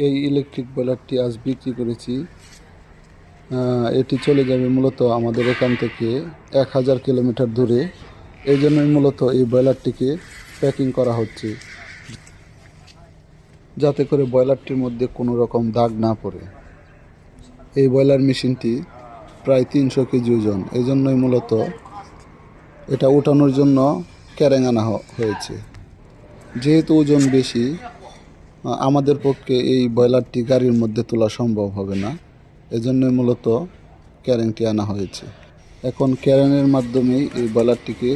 এই ইলেকট্রিক বয়লারটি আজ বিক্রি করেছি। এটি চলে যাবে মূলত আমাদের এখান থেকে 1000 কিলোমিটার দূরে। এই জন্যই মূলত এই বয়লারটিকে প্যাকিং করা হচ্ছে, যাতে করে বয়লারটির মধ্যে কোনো রকম দাগ না পড়ে। এই বয়লার মেশিনটি প্রায় 300 কেজি ওজন। এই জন্যই মূলত এটা উঠানোর জন্য ক্যারেং আনা হয়েছে। যেহেতু ওজন বেশি, আমাদের পক্ষে এই বয়লারটি গাড়ির মধ্যে তোলা সম্ভব হবে না। এজন্যই মূলত ক্যারেংটি আনা হয়েছে। এখন ক্যারেনের মাধ্যমেই এই বয়লারটিকে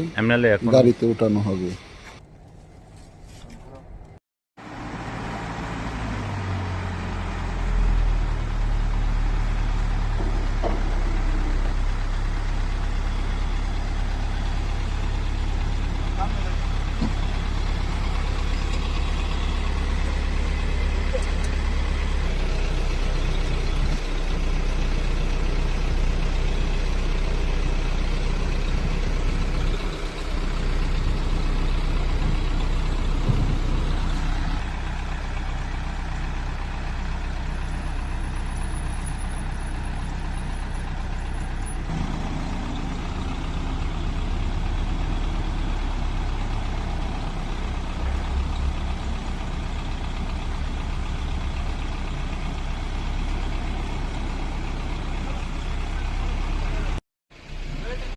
গাড়িতে উঠানো হবে।